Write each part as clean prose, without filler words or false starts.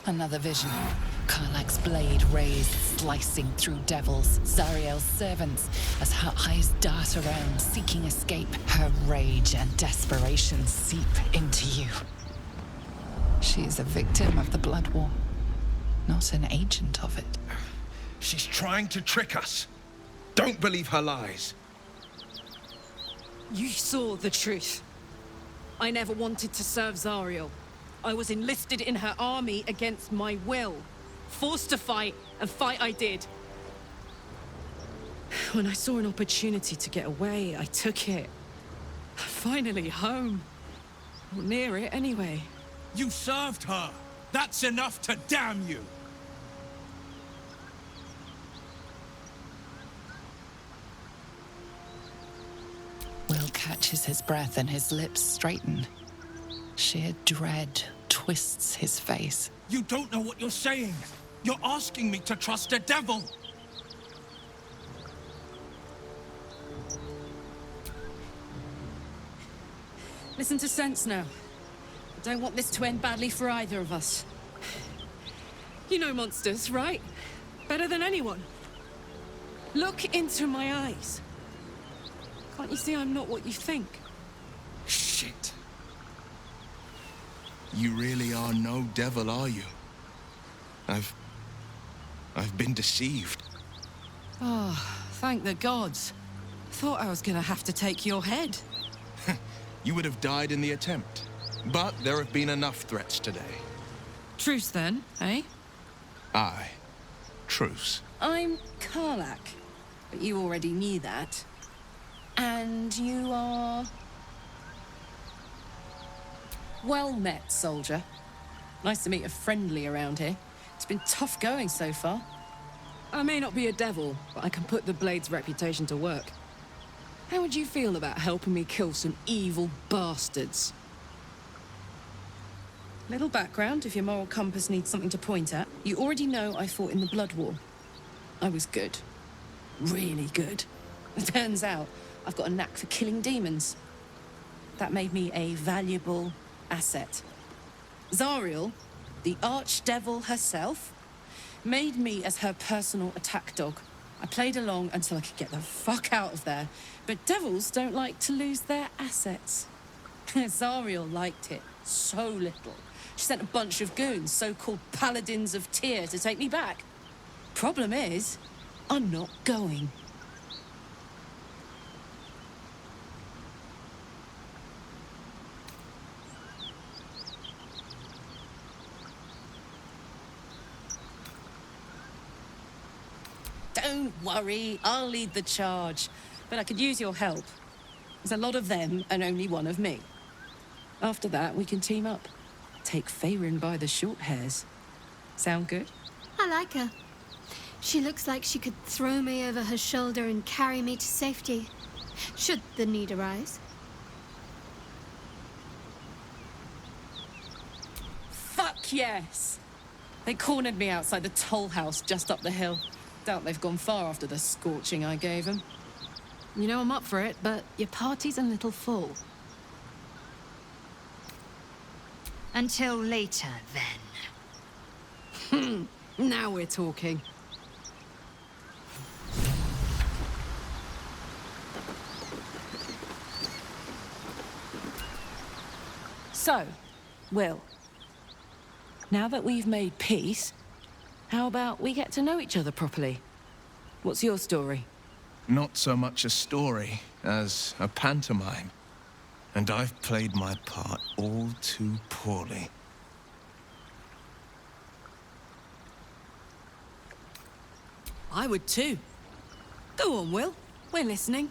Another vision. Karlach's blade raised, slicing through devils, Zariel's servants, as her eyes dart around, seeking escape. Her rage and desperation seep into you. She is a victim of the Blood War, not an agent of it. She's trying to trick us. Don't believe her lies. You saw the truth. I never wanted to serve Zariel. I was enlisted in her army against my will. Forced to fight, and fight I did. When I saw an opportunity to get away, I took it. Finally home. Or near it, anyway. You served her! That's enough to damn you! Will catches his breath and his lips straighten. Sheer dread twists his face. You don't know what you're saying! You're asking me to trust a devil! Listen to sense now. I don't want this to end badly for either of us. You know monsters, right? Better than anyone. Look into my eyes. Can't you see I'm not what you think? Shit. You really are no devil, are you? I've been deceived. Oh, thank the gods. Thought I was gonna have to take your head. You would have died in the attempt. But there have been enough threats today. Truce then, eh? Aye. Truce. I'm Karlach, but you already knew that. And you are... Well met, soldier. Nice to meet a friendly around here. It's been tough going so far. I may not be a devil, but I can put the Blade's reputation to work. How would you feel about helping me kill some evil bastards? Little background, if your moral compass needs something to point at. You already know I fought in the Blood War. I was good. Really good. It turns out I've got a knack for killing demons. That made me a valuable asset. Zariel, the archdevil herself, made me as her personal attack dog. I played along until I could get the fuck out of there. But devils don't like to lose their assets. Zariel liked it so little. She sent a bunch of goons, so-called paladins of Tyr, to take me back. Problem is, I'm not going. Don't worry, I'll lead the charge. But I could use your help. There's a lot of them and only one of me. After that, we can team up. Take Faerun by the short hairs. Sound good? I like her. She looks like she could throw me over her shoulder and carry me to safety, should the need arise. Fuck yes! They cornered me outside the toll house just up the hill. Doubt they've gone far after the scorching I gave them. You know I'm up for it, but your party's a little full. Until later, then. Now we're talking. So, Will, now that we've made peace, how about we get to know each other properly? What's your story? Not so much a story as a pantomime. And I've played my part all too poorly. I would too. Go on, Will. We're listening.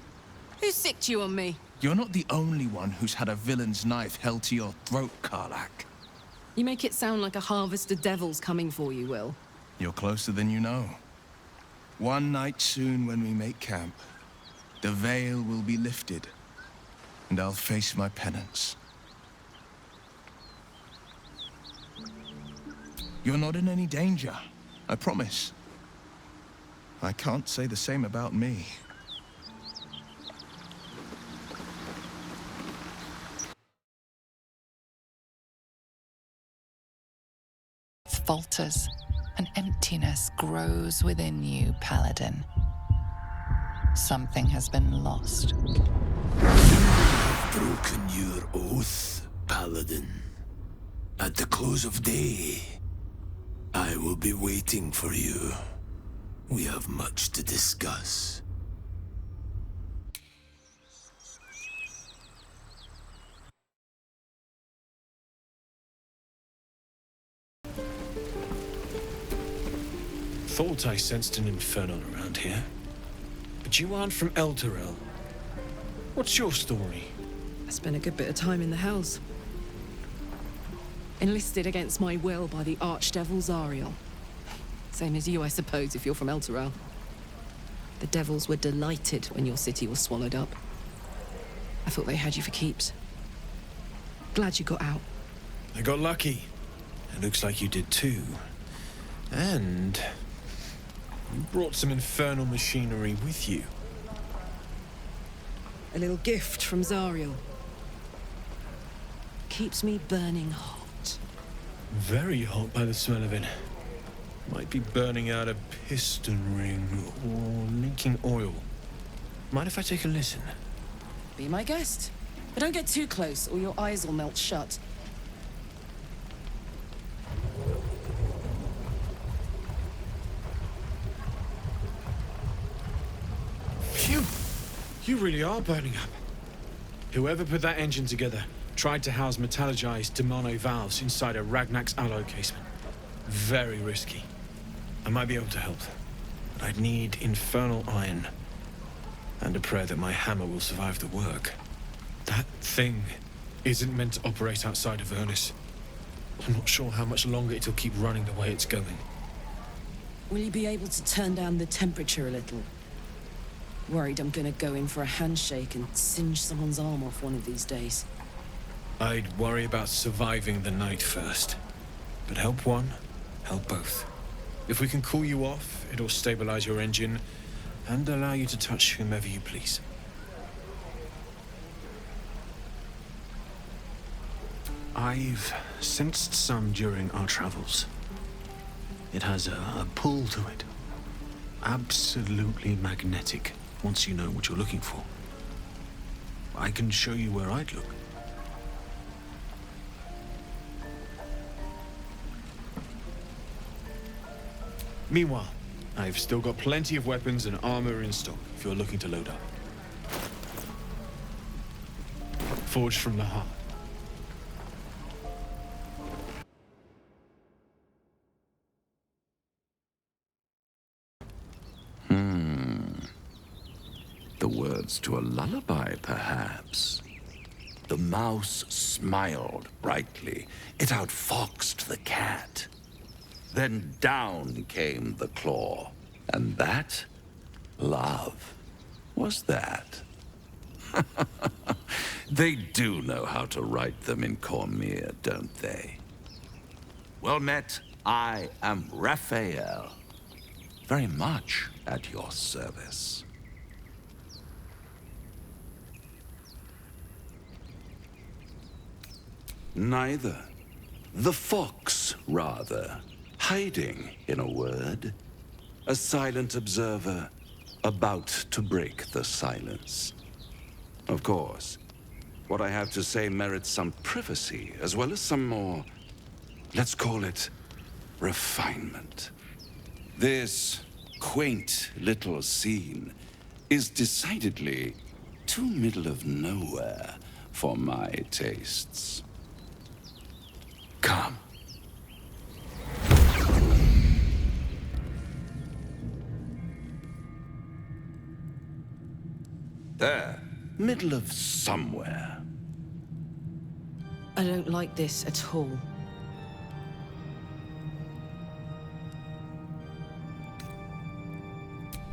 Who sicked you on me? You're not the only one who's had a villain's knife held to your throat, Karlach. You make it sound like a harvest of devils coming for you, Will. You're closer than you know. One night soon when we make camp, the veil will be lifted, and I'll face my penance. You're not in any danger, I promise. I can't say the same about me. falters. An emptiness grows within you, Paladin. Something has been lost. Broken your oath, Paladin. At the close of day, I will be waiting for you. We have much to discuss. Thought I sensed an infernal around here. But you aren't from Elturel. What's your story? I spent a good bit of time in the Hells. Enlisted against my will by the Archdevil Zariel. Same as you, I suppose, if you're from Elturel. The devils were delighted when your city was swallowed up. I thought they had you for keeps. Glad you got out. I got lucky. It looks like you did too. And you brought some infernal machinery with you. A little gift from Zariel. Keeps me burning hot. Very hot by the smell of it. Might be burning out a piston ring or leaking oil. Mind if I take a listen? Be my guest. But don't get too close or your eyes will melt shut. Phew! You really are burning up. Whoever put that engine together tried to house metallurgized Demano valves inside a Ragnak's alloy casement. Very risky. I might be able to help, but I'd need infernal iron. And a prayer that my hammer will survive the work. That thing isn't meant to operate outside of Ernest. I'm not sure how much longer it'll keep running the way it's going. Will you be able to turn down the temperature a little? Worried I'm gonna go in for a handshake and singe someone's arm off one of these days. I'd worry about surviving the night first. But help one, help both. If we can cool you off, it'll stabilize your engine and allow you to touch whomever you please. I've sensed some during our travels. It has a pull to it. Absolutely magnetic, once you know what you're looking for. I can show you where I'd look. Meanwhile, I've still got plenty of weapons and armor in stock if you're looking to load up. Forged from the heart. The words to a lullaby, perhaps. The mouse smiled brightly. It outfoxed the cat. Then down came the claw. And that, love, was that. They do know how to write them in Cormyr, don't they? Well met, I am Raphael. Very much at your service. Neither. The fox, rather. Hiding, in a word. A silent observer, about to break the silence. Of course, what I have to say merits some privacy, as well as some more, let's call it, refinement. This quaint little scene is decidedly too middle of nowhere for my tastes. Come. There, middle of somewhere. I don't like this at all.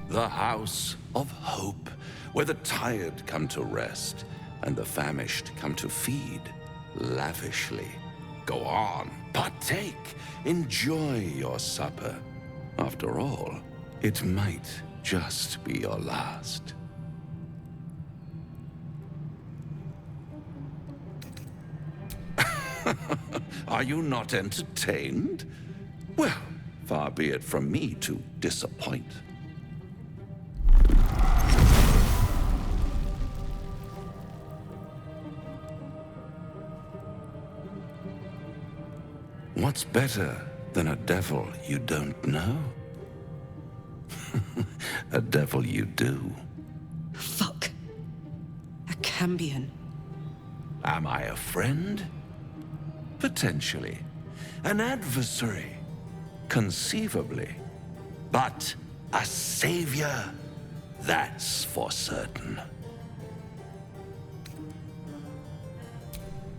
The House of Hope, where the tired come to rest and the famished come to feed lavishly. Go on, partake, enjoy your supper. After all, it might just be your last. Are you not entertained? Well, far be it from me to disappoint. What's better than a devil you don't know? A devil you do. Fuck. A Cambion. Am I a friend? Potentially. An adversary? Conceivably. But a savior? That's for certain.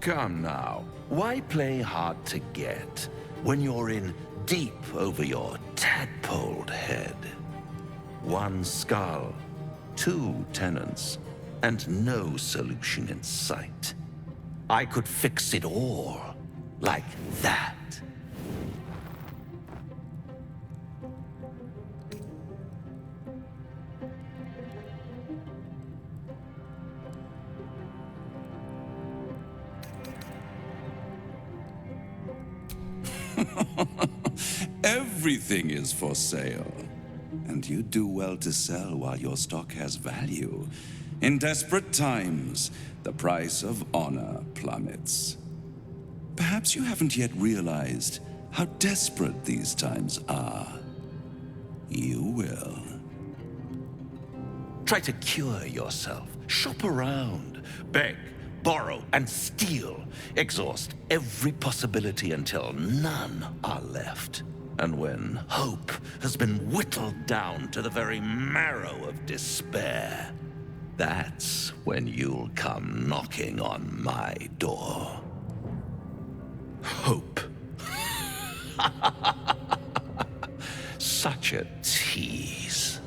Come now. Why play hard to get when you're in deep over your tadpoled head? One skull, two tenants, and no solution in sight. I could fix it all like that. Everything is for sale. And you do well to sell while your stock has value. In desperate times, the price of honor plummets. Perhaps you haven't yet realized how desperate these times are. You will. Try to cure yourself. Shop around. Beg, borrow, and steal. Exhaust every possibility until none are left. And when hope has been whittled down to the very marrow of despair, that's when you'll come knocking on my door. Hope. Such a tease.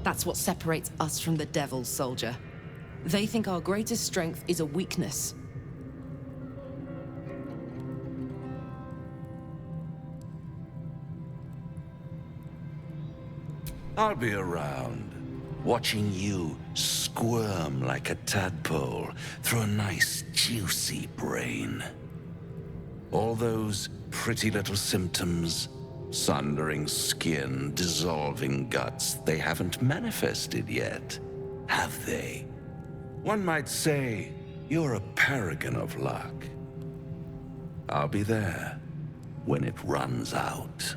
That's what separates us from the devils, soldier. They think our greatest strength is a weakness. I'll be around, watching you squirm like a tadpole through a nice, juicy brain. All those pretty little symptoms, sundering skin, dissolving guts, they haven't manifested yet, have they? One might say you're a paragon of luck. I'll be there when it runs out.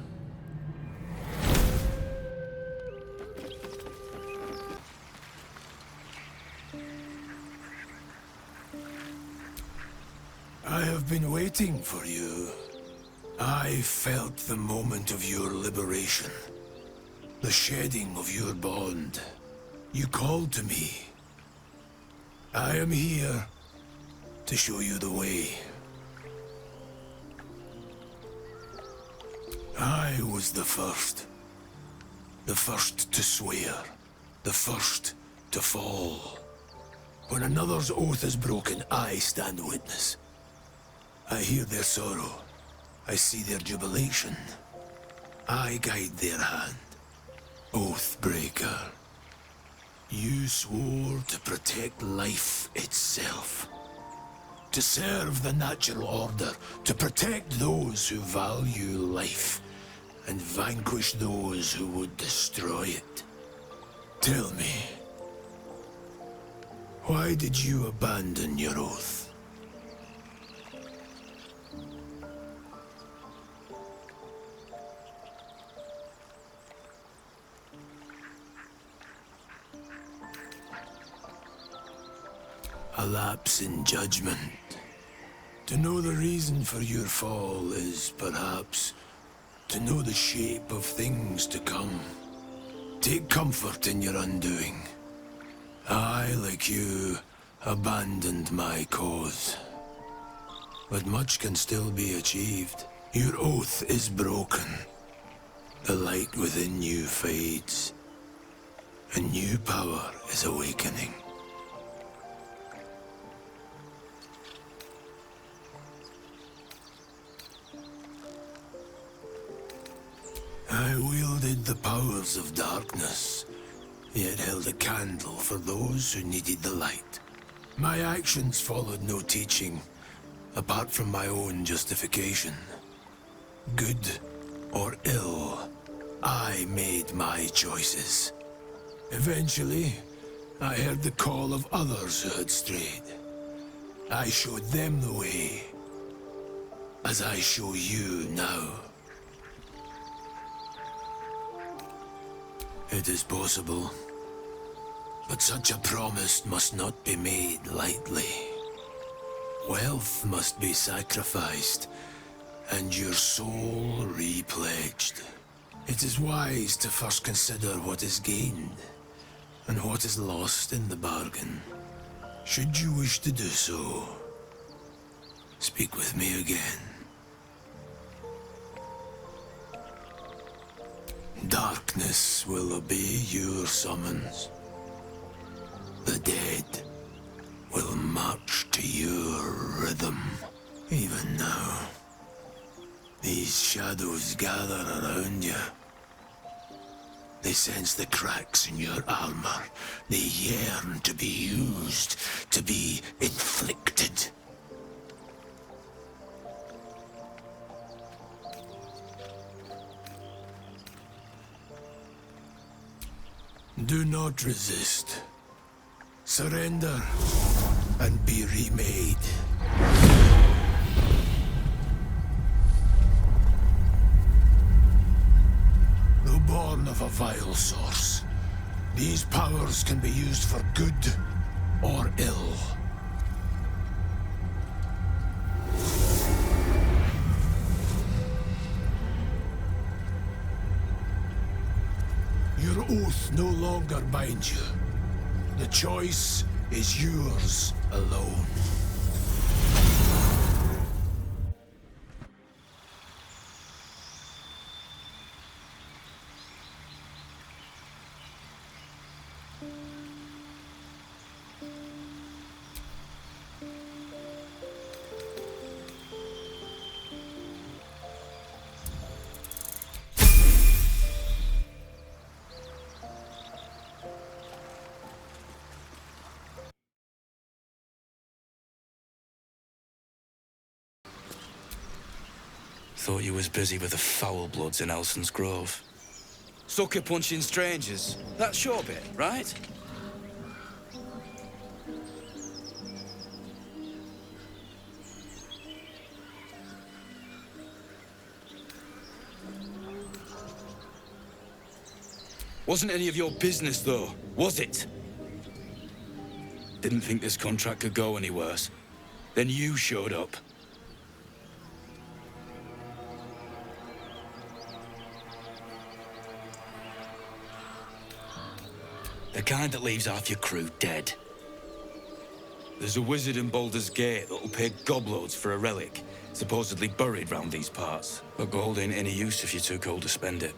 I have been waiting for you. I felt the moment of your liberation. The shedding of your bond. You called to me. I am here to show you the way. I was the first. The first to swear. The first to fall. When another's oath is broken, I stand witness. I hear their sorrow. I see their jubilation. I guide their hand. Oathbreaker. You swore to protect life itself. To serve the natural order. To protect those who value life. And vanquish those who would destroy it. Tell me. Why did you abandon your oath? A lapse in judgment. To know the reason for your fall is, perhaps, to know the shape of things to come. Take comfort in your undoing. I, like you, abandoned my cause. But much can still be achieved. Your oath is broken. The light within you fades. A new power is awakening. I wielded the powers of darkness, yet held a candle for those who needed the light. My actions followed no teaching, apart from my own justification. Good or ill, I made my choices. Eventually, I heard the call of others who had strayed. I showed them the way, as I show you now. It is possible, but such a promise must not be made lightly. Wealth must be sacrificed, and your soul repledged. It is wise to first consider what is gained, and what is lost in the bargain. Should you wish to do so, speak with me again. Darkness will obey your summons. The dead will march to your rhythm. Even now, these shadows gather around you. They sense the cracks in your armor. They yearn to be used, to be inflicted. Do not resist. Surrender and be remade. Though born of a vile source, these powers can be used for good or ill. Your oath no longer binds you. The choice is yours alone. Thought you was busy with the foul bloods in Elson's Grove. Sucker punching strangers. That's your bit, right? Wasn't any of your business, though, was it? Didn't think this contract could go any worse. Then you showed up. The kind that leaves half your crew dead. There's a wizard in Baldur's Gate that'll pay gobloads for a relic, supposedly buried round these parts. But gold ain't any use if you're too cold to spend it.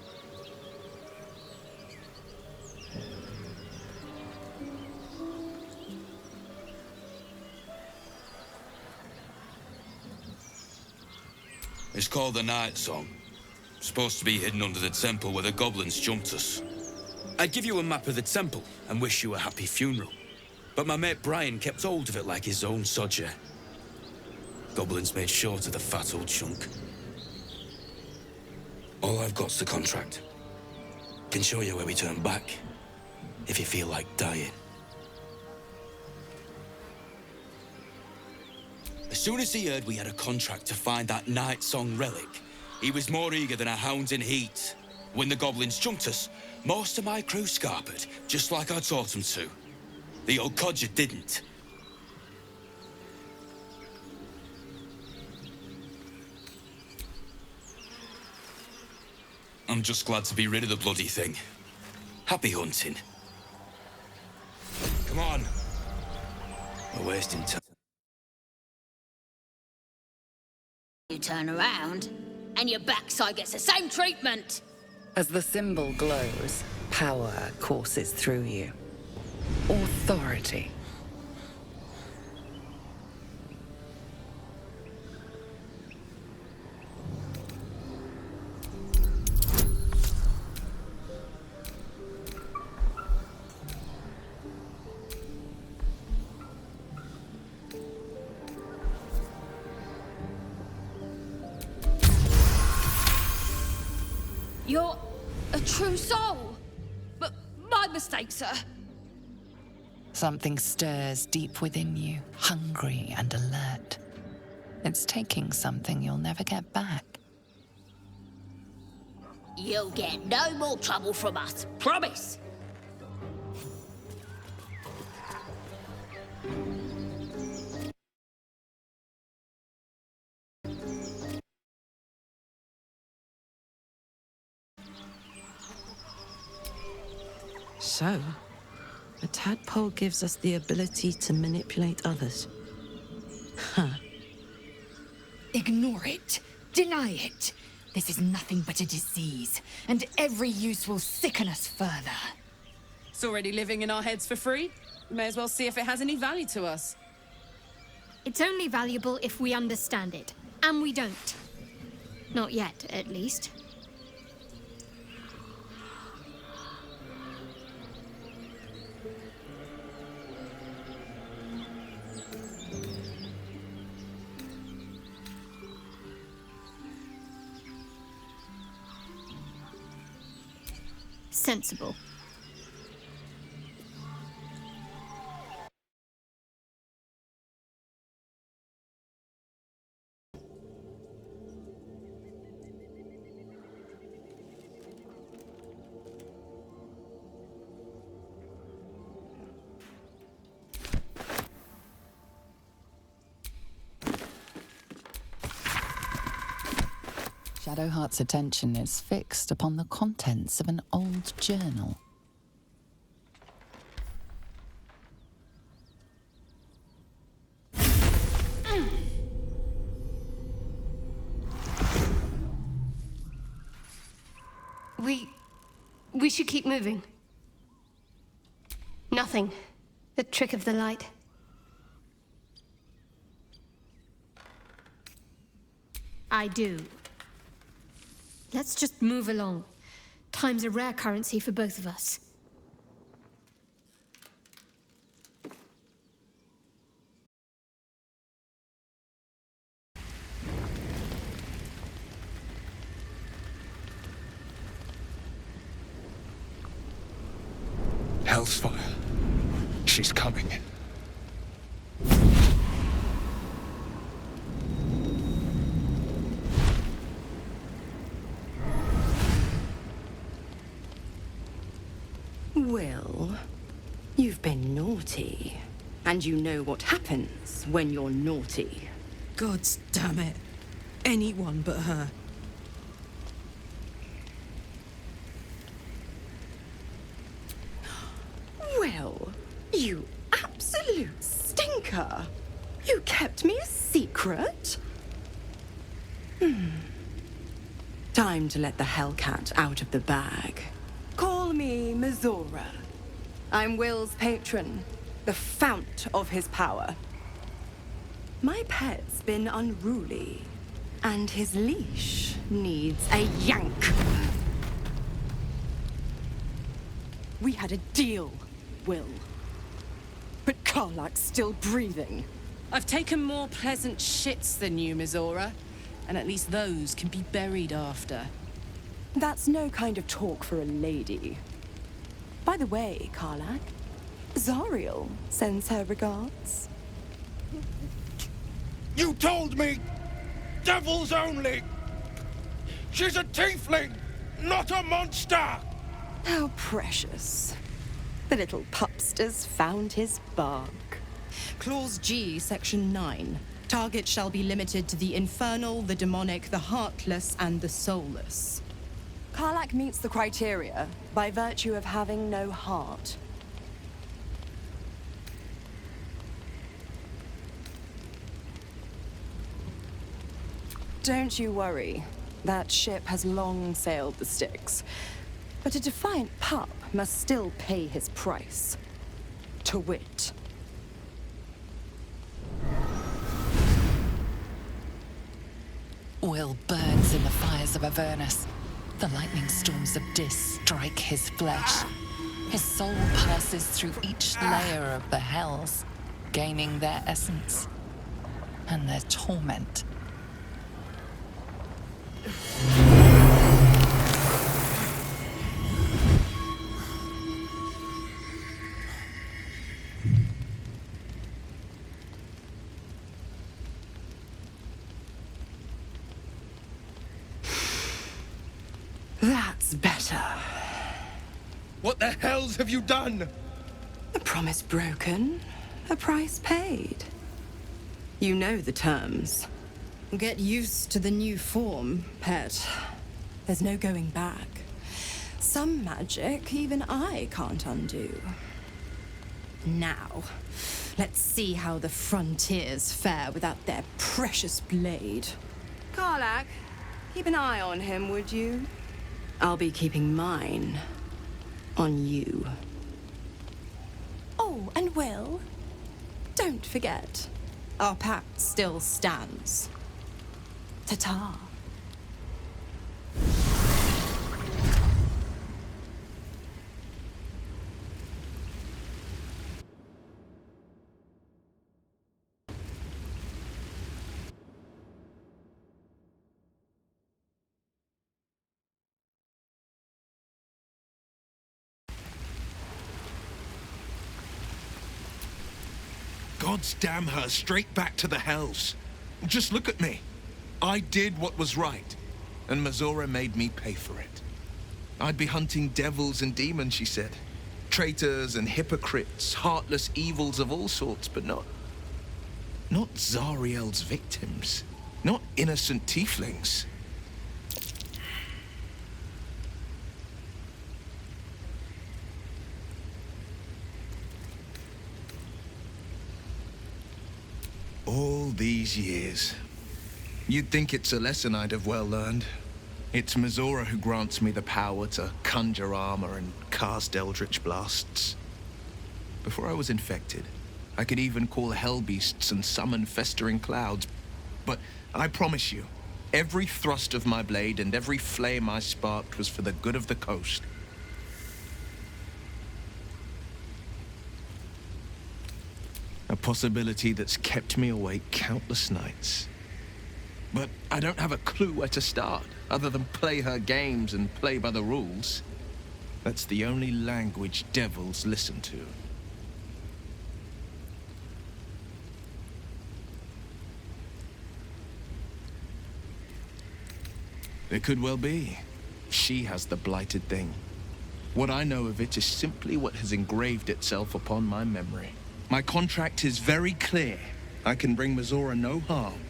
It's called the Night Song. Supposed to be hidden under the temple where the goblins jumped us. I'd give you a map of the temple and wish you a happy funeral. But my mate Brian kept hold of it like his own sodger. Goblins made short of the fat old chunk. All I've got's the contract. Can show you where we turn back, if you feel like dying. As soon as he heard we had a contract to find that Night Song relic, he was more eager than a hound in heat. When the goblins jumped us, most of my crew scarpered, just like I taught them to. The old codger didn't. I'm just glad to be rid of the bloody thing. Happy hunting. Come on. We're wasting time. You turn around, and your backside gets the same treatment. As the symbol glows, power courses through you. Authority. You're a true soul. But my mistake, sir. Something stirs deep within you, hungry and alert. It's taking something you'll never get back. You'll get no more trouble from us. Promise. So, a tadpole gives us the ability to manipulate others. Huh. Ignore it. Deny it. This is nothing but a disease, and every use will sicken us further. It's already living in our heads for free. May as well see if it has any value to us. It's only valuable if we understand it, and we don't. Not yet, at least. Sensible. Shadowheart's attention is fixed upon the contents of an old journal. We should keep moving. Nothing. The trick of the light. I do. Let's just move along. Time's a rare currency for both of us. Hellsfire. She's coming. Well, you've been naughty. And you know what happens when you're naughty. Gods damn it. Anyone but her. Well, you absolute stinker. You kept me a secret? Time to let the Hellcat out of the bag. Call me Mizora. I'm Will's patron, the fount of his power. My pet's been unruly, and his leash needs a yank. We had a deal, Will. But Karlak's still breathing. I've taken more pleasant shits than you, Mizora. And at least those can be buried after. That's no kind of talk for a lady. By the way, Karlak, Zariel sends her regards. You told me! Devils only! She's a tiefling, not a monster! How precious. The little pupster's found his bark. Clause G, Section 9. Target shall be limited to the infernal, the demonic, the heartless, and the soulless. Karlak meets the criteria by virtue of having no heart. Don't you worry. That ship has long sailed the Styx. But a defiant pup must still pay his price. To wit. Will burns in the fires of Avernus. The lightning storms of Dis strike his flesh. His soul passes through each layer of the hells, gaining their essence and their torment. matter. What the hells have you done? A promise broken, a price paid. You know the terms. Get used to the new form, pet. There's no going back. Some magic even I can't undo. Now, let's see how the frontiers fare without their precious blade. Karlach, keep an eye on him, would you? I'll be keeping mine on you. Oh, and Will, don't forget, our pact still stands. Ta-ta. Gods damn her, straight back to the hells. Just look at me. I did what was right, and Mazora made me pay for it. I'd be hunting devils and demons, she said. Traitors and hypocrites, heartless evils of all sorts, but not Zariel's victims. Not innocent tieflings. All these years. You'd think it's a lesson I'd have well learned. It's Mazora who grants me the power to conjure armor and cast eldritch blasts. Before I was infected, I could even call hell beasts and summon festering clouds. But I promise you, every thrust of my blade and every flame I sparked was for the good of the coast. A possibility that's kept me awake countless nights. But I don't have a clue where to start, other than play her games and play by the rules. That's the only language devils listen to. It could well be. She has the blighted thing. What I know of it is simply what has engraved itself upon my memory. My contract is very clear. I can bring Mazora no harm.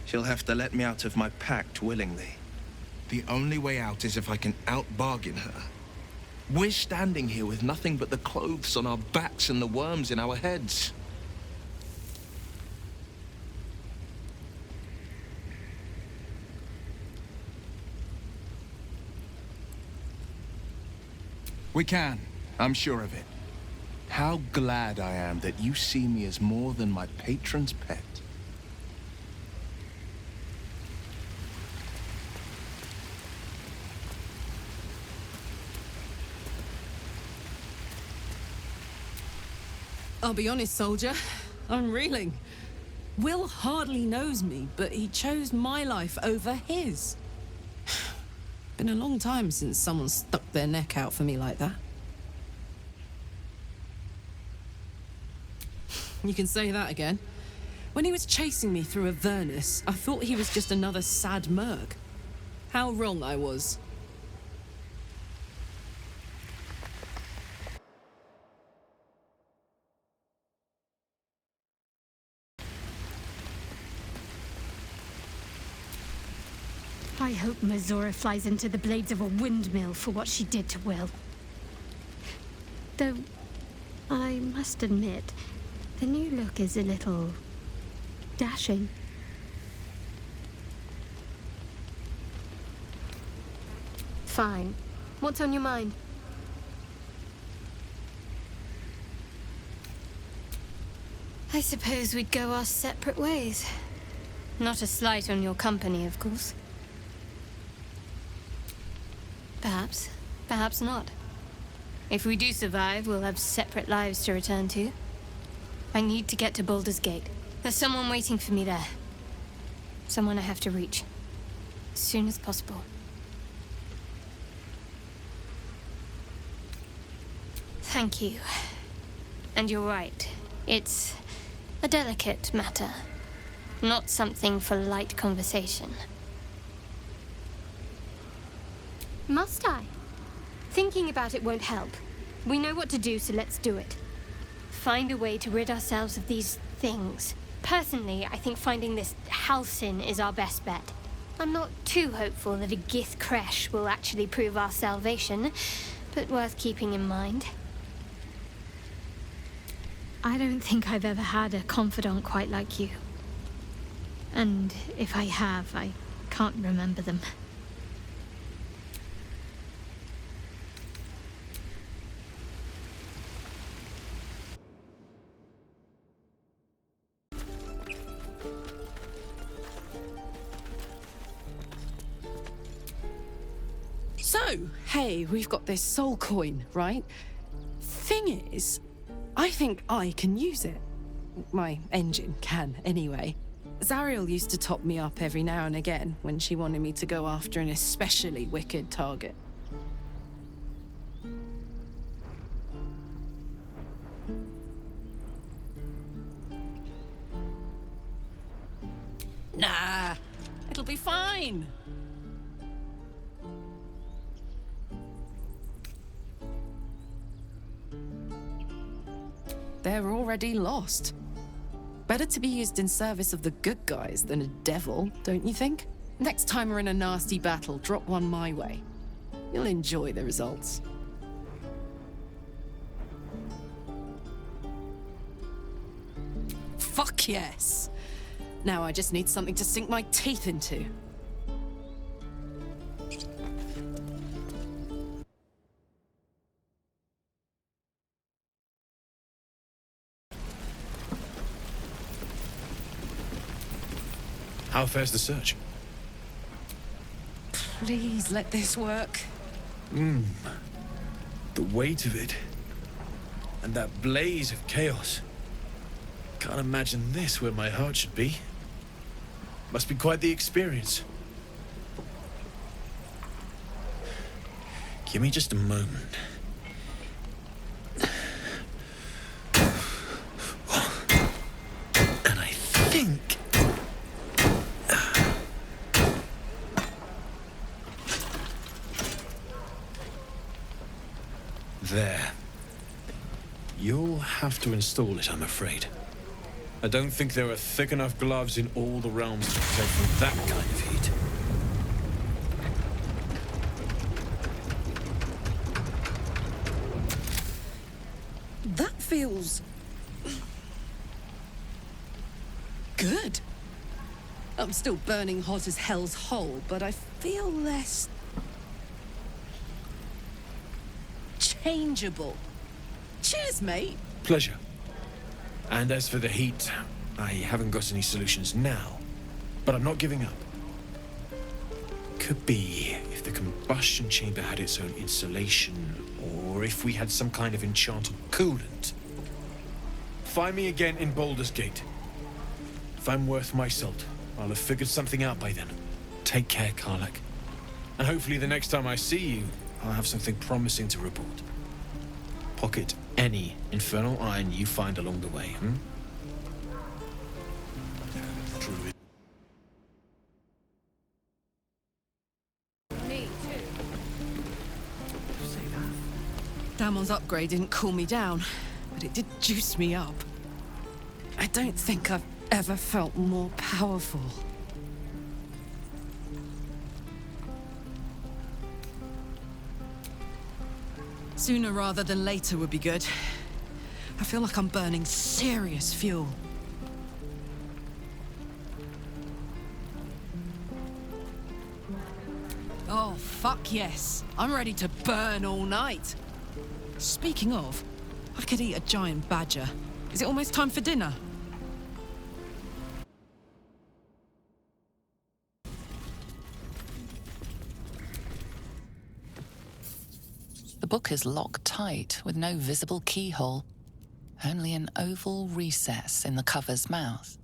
She'll have to let me out of my pact willingly. The only way out is if I can out-bargain her. We're standing here with nothing but the clothes on our backs and the worms in our heads. We can. I'm sure of it. How glad I am that you see me as more than my patron's pet. I'll be honest, soldier. I'm reeling. Will hardly knows me, but he chose my life over his. Been a long time since someone stuck their neck out for me like that. You can say that again. When he was chasing me through Avernus, I thought he was just another sad merc. How wrong I was. I hope Mazora flies into the blades of a windmill for what she did to Will. Though, I must admit, the new look is a little dashing. Fine. What's on your mind? I suppose we'd go our separate ways. Not a slight on your company, of course. Perhaps. Perhaps not. If we do survive, we'll have separate lives to return to. I need to get to Baldur's Gate. There's someone waiting for me there. Someone I have to reach. As soon as possible. Thank you. And you're right. It's a delicate matter. Not something for light conversation. Must I? Thinking about it won't help. We know what to do, so let's do it. Find a way to rid ourselves of these things. Personally, I think finding this Halcyon is our best bet. I'm not too hopeful that a Gith crash will actually prove our salvation, but worth keeping in mind. I don't think I've ever had a confidant quite like you. And if I have, I can't remember them. So, hey, we've got this soul coin, right? Thing is, I think I can use it. My engine can, anyway. Zariel used to top me up every now and again when she wanted me to go after an especially wicked target. Nah, it'll be fine. They're already lost. Better to be used in service of the good guys than a devil, don't you think? Next time we're in a nasty battle, drop one my way. You'll enjoy the results. Fuck yes! Now I just need something to sink my teeth into. How fares the search? Please let this work. The weight of it. And that blaze of chaos. Can't imagine this where my heart should be. Must be quite the experience. Give me just a moment. And I think... There. You'll have to install it, I'm afraid. I don't think there are thick enough gloves in all the realms to protect from that kind of heat. That feels... good. I'm still burning hot as hell's hole, but I feel less... changeable. Cheers, mate. Pleasure. And as for the heat, I haven't got any solutions now, but I'm not giving up. Could be if the combustion chamber had its own insulation, or if we had some kind of enchanted coolant. Find me again in Baldur's Gate. If I'm worth my salt, I'll have figured something out by then. Take care, Karlach. And hopefully the next time I see you, I'll have something promising to report. Pocket any infernal iron you find along the way, Damon's upgrade didn't cool me down, but it did juice me up. I don't think I've ever felt more powerful. Sooner rather than later would be good. I feel like I'm burning serious fuel. Oh, fuck yes. I'm ready to burn all night. Speaking of, I could eat a giant badger. Is it almost time for dinner? The book is locked tight with no visible keyhole, only an oval recess in the cover's mouth.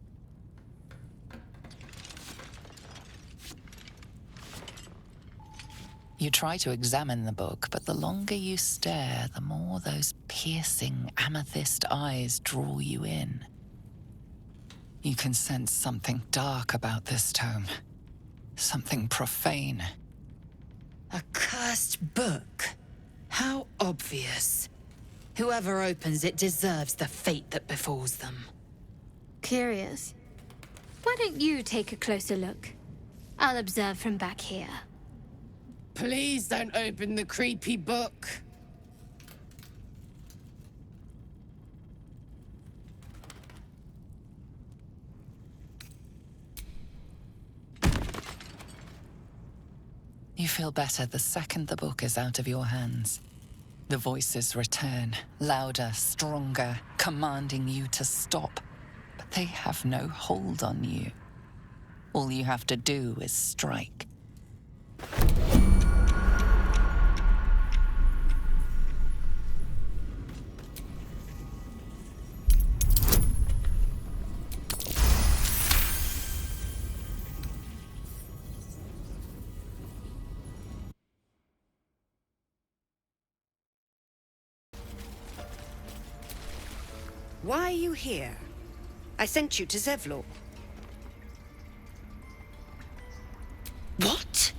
You try to examine the book, but the longer you stare, the more those piercing amethyst eyes draw you in. You can sense something dark about this tome, something profane. A cursed book. How obvious. Whoever opens it deserves the fate that befalls them. Curious. Why don't you take a closer look? I'll observe from back here. Please don't open the creepy book. You feel better the second the book is out of your hands. The voices return, louder, stronger, commanding you to stop. But they have no hold on you. All you have to do is strike. Why are you here? I sent you to Zevlor. What?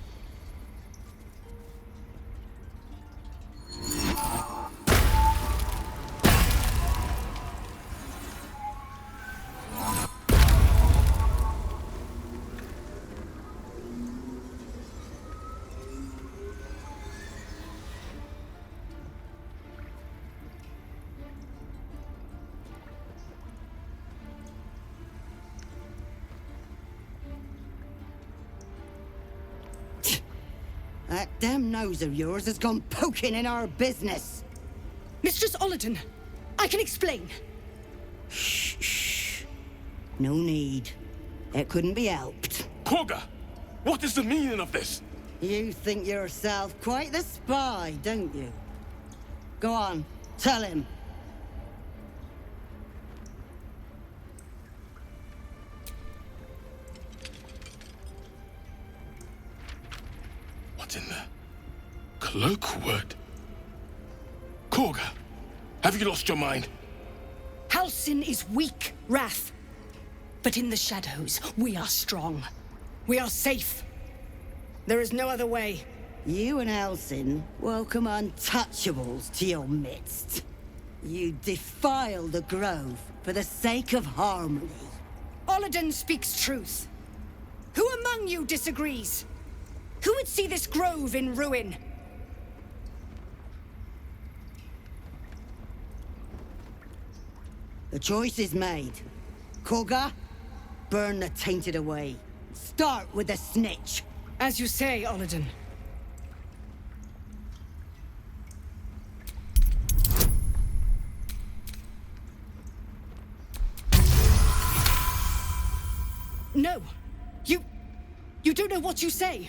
That damn nose of yours has gone poking in our business. Mistress Olladin, I can explain. Shh. No need. It couldn't be helped. Koga! What is the meaning of this? You think yourself quite the spy, don't you? Go on, tell him. What's in the cloakwood? Koga, have you lost your mind? Halsin is weak, Wrath. But in the shadows, we are strong. We are safe. There is no other way. You and Halsin welcome untouchables to your midst. You defile the grove for the sake of harmony. Olladin speaks truth. Who among you disagrees? Who would see this grove in ruin? The choice is made. Koga, burn the tainted away. Start with the snitch. As you say, Olladin. No. You don't know what you say.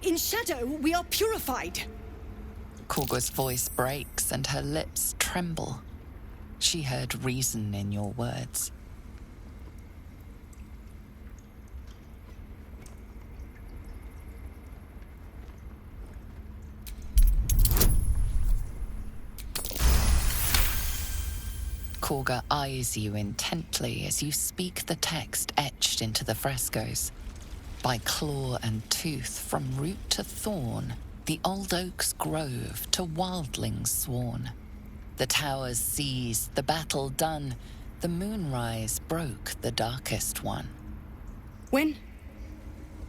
In shadow, we are purified. Koga's voice breaks and her lips tremble. She heard reason in your words. Koga eyes you intently as you speak the text etched into the frescoes. By claw and tooth, from root to thorn, the old oak's grove to wildlings sworn. The towers seized, the battle done, the moonrise broke the darkest one. When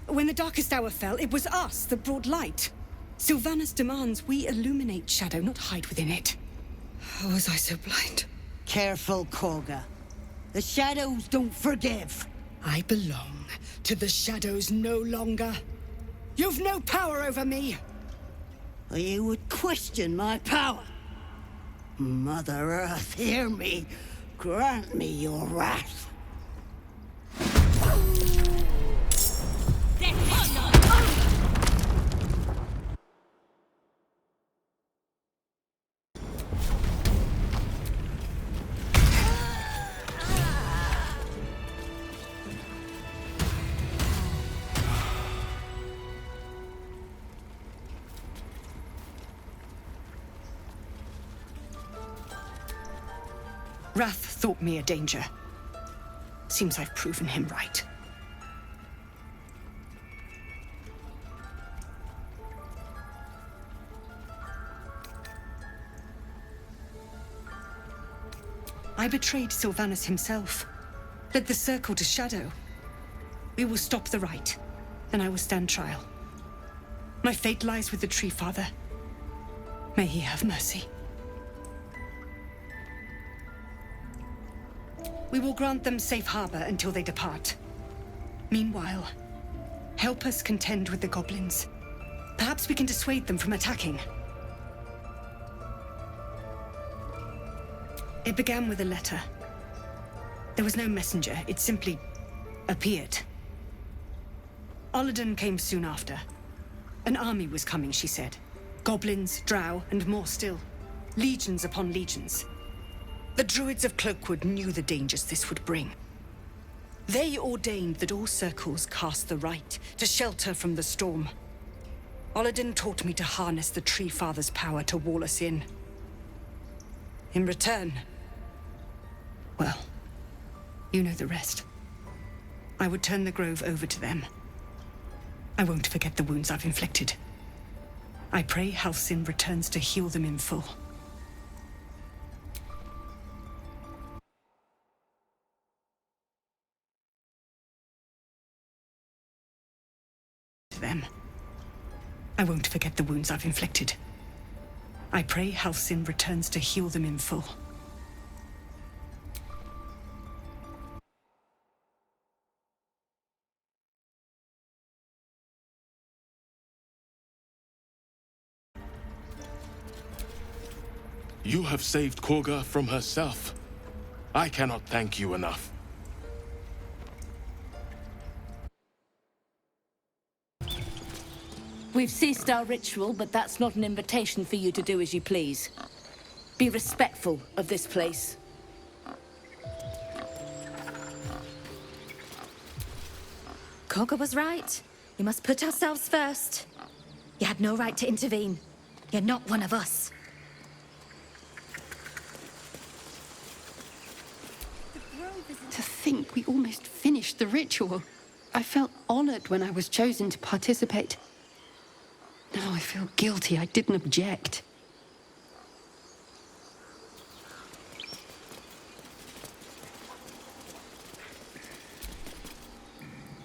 the darkest hour fell, it was us that brought light. Sylvanas demands we illuminate shadow, not hide within it. How was I so blind? Careful, Koga. The shadows don't forgive. I belong to the shadows no longer. You've no power over me. You would question my power. Mother Earth, hear me. Grant me your wrath. Wrath thought me a danger. Seems I've proven him right. I betrayed Sylvanus himself, led the Circle to Shadow. We will stop the Rite, and I will stand trial. My fate lies with the Tree Father. May he have mercy. We will grant them safe harbor until they depart. Meanwhile, help us contend with the goblins. Perhaps we can dissuade them from attacking. It began with a letter. There was no messenger, it simply appeared. Olladin came soon after. An army was coming, she said. Goblins, drow, and more still. Legions upon legions. The Druids of Cloakwood knew the dangers this would bring. They ordained that all circles cast the Rite to shelter from the storm. Olladin taught me to harness the Tree Father's power to wall us in. In return, well, you know the rest. I would turn the Grove over to them. I won't forget the wounds I've inflicted. I pray Halsin returns to heal them in full. Them. I won't forget the wounds I've inflicted. I pray Halsin returns to heal them in full. You have saved Korga from herself. I cannot thank you enough. We've ceased our ritual, but that's not an invitation for you to do as you please. Be respectful of this place. Korga was right. We must put ourselves first. You had no right to intervene. You're not one of us. To think we almost finished the ritual. I felt honored when I was chosen to participate. Now I feel guilty I didn't object.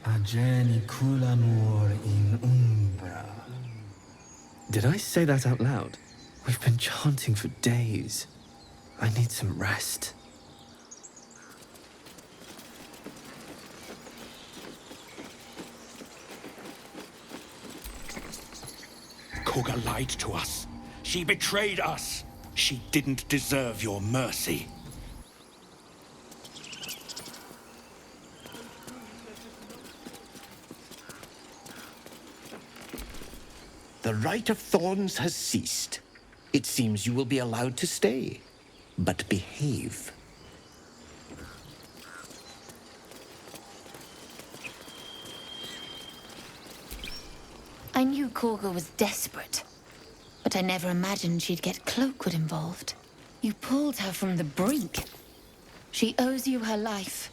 Ageni culamur in umbra. Did I say that out loud? We've been chanting for days. I need some rest. Korga lied to us. She betrayed us. She didn't deserve your mercy. The Rite of Thorns has ceased. It seems you will be allowed to stay, but behave. I knew Korga was desperate, but I never imagined she'd get Cloakwood involved. You pulled her from the brink. She owes you her life.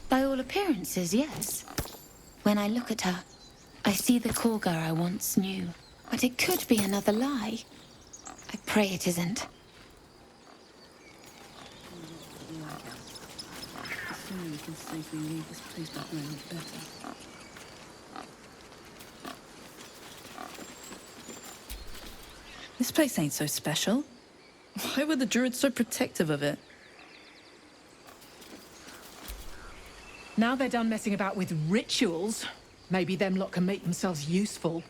By all appearances, yes. When I look at her, I see the Korga I once knew. But it could be another lie. I pray it isn't. Assuming we can safely leave this place behind better. This place ain't so special. Why were the Druids so protective of it? Now they're done messing about with rituals, maybe them lot can make themselves useful.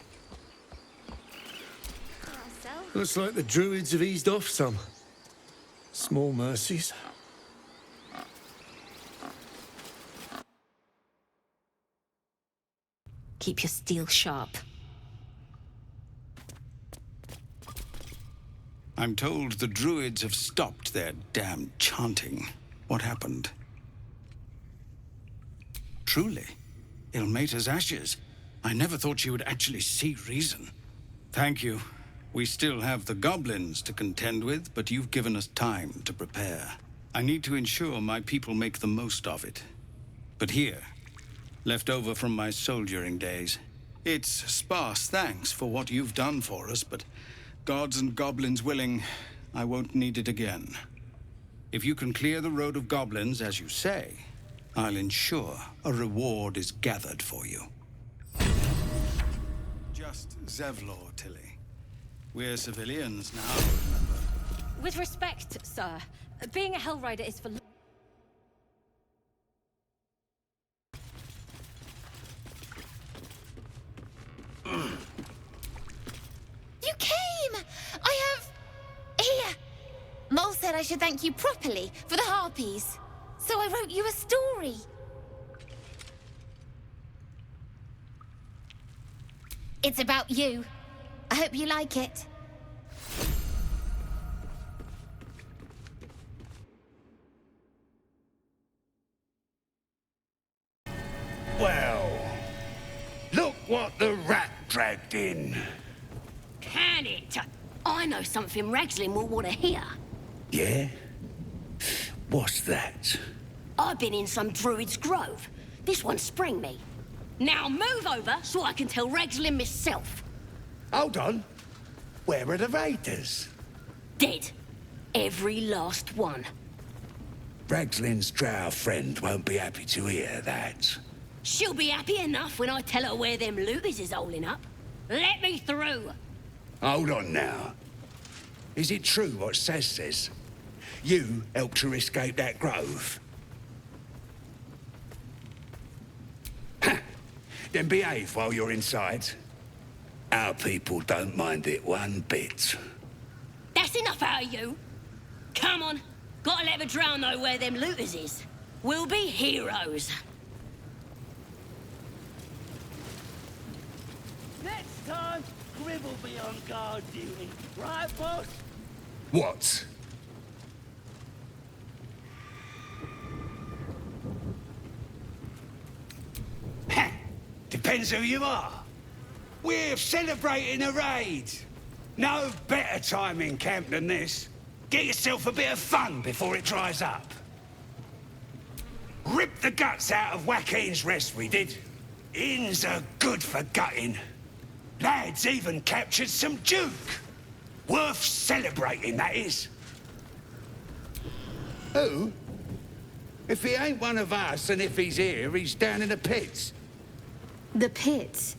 Looks like the Druids have eased off some. Small mercies. Keep your steel sharp. I'm told the Druids have stopped their damn chanting. What happened? Truly, Ilmater's ashes. I never thought she would actually see reason. Thank you. We still have the goblins to contend with, but you've given us time to prepare. I need to ensure my people make the most of it. But here, left over from my soldiering days, it's sparse thanks for what you've done for us, but gods and goblins willing, I won't need it again. If you can clear the road of goblins, as you say, I'll ensure a reward is gathered for you. Just Zevlor, Tilly. We're civilians now, remember? With respect, sir, being a Hellrider is for... You came! I have... Here! Mole said I should thank you properly for the harpies. So I wrote you a story. It's about you. I hope you like it. Well, look what the rat dragged in. Can it? I know something Ragslin will want to hear. Yeah? What's that? I've been in some druid's grove. This one sprang me. Now move over so I can tell Ragslin myself. Hold on. Where are the raiders? Dead. Every last one. Ragslin's drow friend won't be happy to hear that. She'll be happy enough when I tell her where them looters is holding up. Let me through. Hold on now. Is it true what Saz says? You helped her escape that grove? Ha! Then behave while you're inside. Our people don't mind it one bit. That's enough out of you. Come on. Gotta let the drow know where them looters is. We'll be heroes. Next time, Grib will be on guard duty. Right, boss? What? Depends who you are. We're celebrating a raid. No better time in camp than this. Get yourself a bit of fun before it dries up. Rip the guts out of Joaquin's rest, we did. Inns are good for gutting. Lads even captured some Duke. Worth celebrating, that is. Who? If he ain't one of us, and if he's here, he's down in the pits. The pits?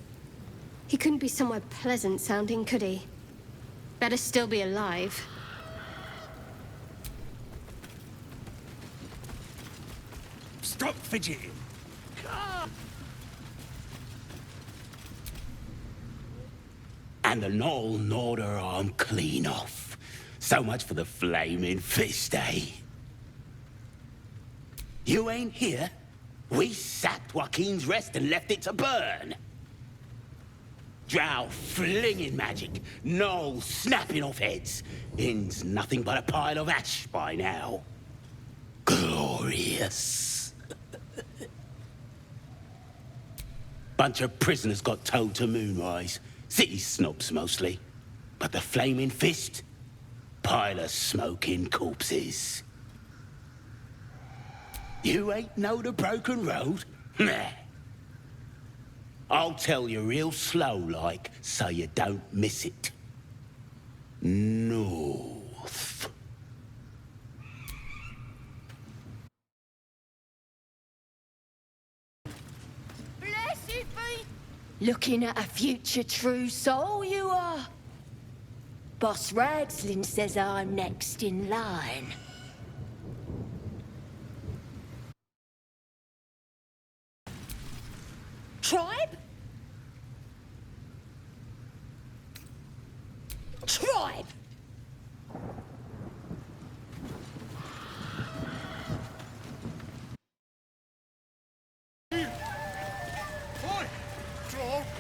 He couldn't be somewhere pleasant sounding, could he? Better still be alive. Stop fidgeting. And the Knoll gnawed her arm clean off. So much for the flaming fist, eh? You ain't here? We sacked Joaquin's rest and left it to burn. Drow flinging magic, Knoll snapping off heads. Inn's nothing but a pile of ash by now. Glorious. Bunch of prisoners got towed to Moonrise. City snobs mostly. But the Flaming Fist? Pile of smoking corpses. You ain't know the broken road? Nah. I'll tell you real slow like, so you don't miss it. North. Blessed be. Looking at a future true soul, you are. Boss Ragslin says I'm next in line. Tribe? Tribe!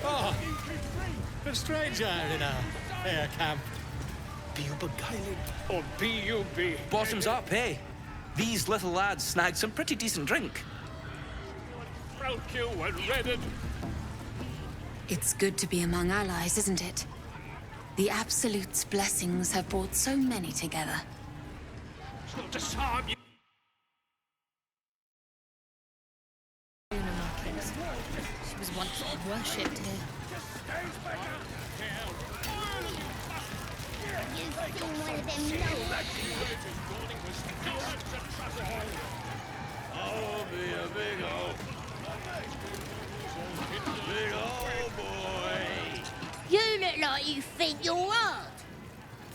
Oh, a stranger in our fair camp. Be you beguiling or be you be? Bottoms up, hey? These little lads snagged some pretty decent drink. Broke you and redded. It's good to be among allies, isn't it? The Absolute's blessings have brought so many together. It's not disarm you. She was once worshipped here. You've seen one of them like you think you're hard.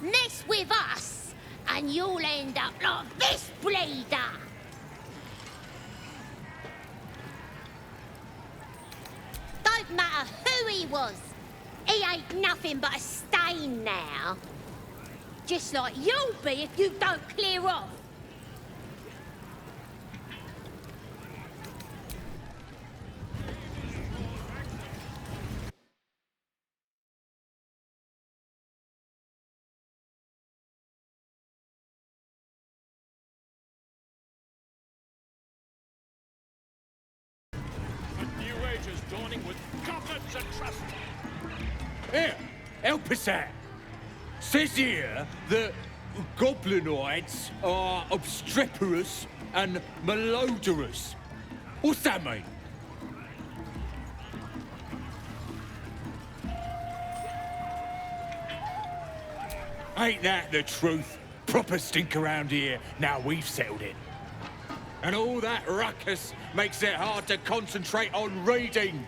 Mess with us, and you'll end up like this bleeder. Don't matter who he was. He ain't nothing but a stain now. Just like you'll be if you don't clear off. New age is dawning with goblins and trust. Here, help us out. Says here that goblinoids are obstreperous and malodorous. What's that mean? Ain't that the truth? Proper stink around here, now we've settled it. And all that ruckus makes it hard to concentrate on reading.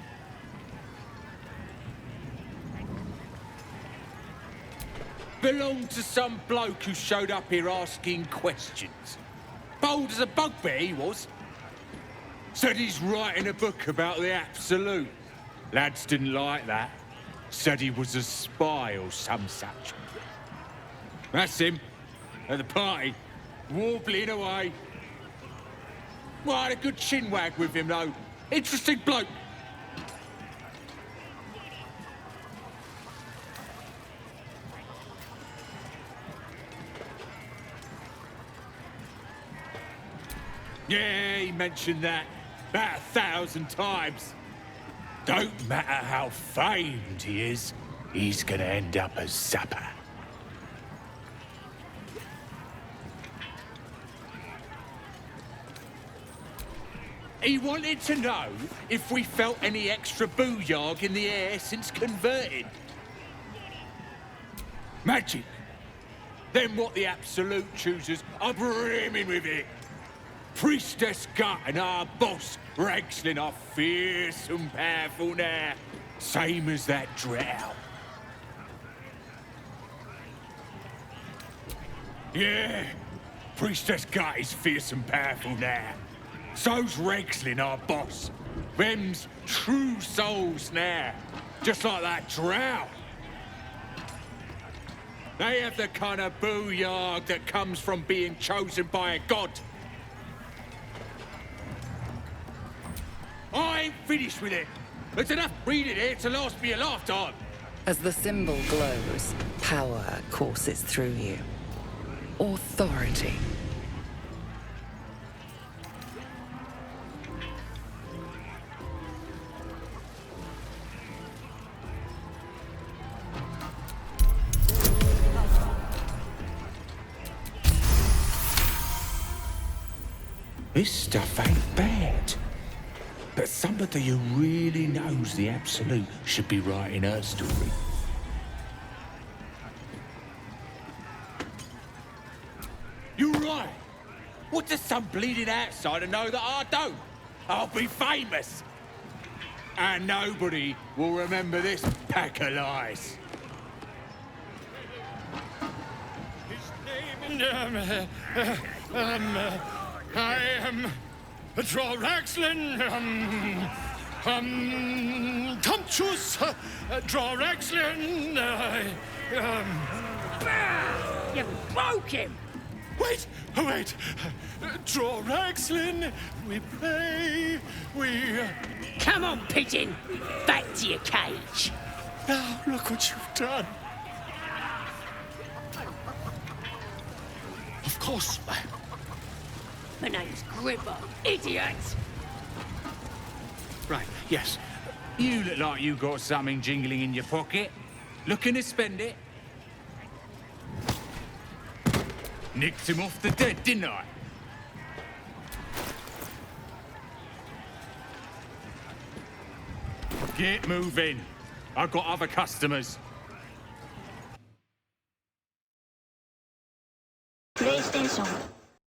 Belonged to some bloke who showed up here asking questions. Bold as a bugbear, he was. Said he's writing a book about the Absolute. Lads didn't like that. Said he was a spy or some such. That's him, at the party, warbling away. Well, I had a good chinwag with him, though. Interesting bloke. Yeah, he mentioned that about 1,000 times. Don't matter how famed he is, he's gonna end up as supper. He wanted to know if we felt any extra booyog in the air since converting. Magic. Then what the Absolute choosers are brimming with it. Priestess Gut and our boss, Ragslin, are fierce and powerful now. Same as that drow. Yeah, Priestess Gut is fierce and powerful now. So's Ragslin, our boss. Them's true souls now. Just like that drow. They have the kind of booyog that comes from being chosen by a god. I ain't finished with it. There's enough reading here to last me a lifetime. As the symbol glows, power courses through you. Authority. This stuff ain't bad. But somebody who really knows the Absolute should be writing her story. You're right. What does some bleeding outsider know that I don't? I'll be famous. And nobody will remember this pack of lies. I am Draw Ragslin, Tumptuous, Draw Ragslin, You broke him! Wait, Draw Ragslin, we play, we... Come on, pigeon! Back to your cage! Now, look what you've done. Of course, My name's Gribber, idiot! Right, yes. You look like you got something jingling in your pocket. Looking to spend it? Nicked him off the dead, didn't I? Get moving. I've got other customers. PlayStation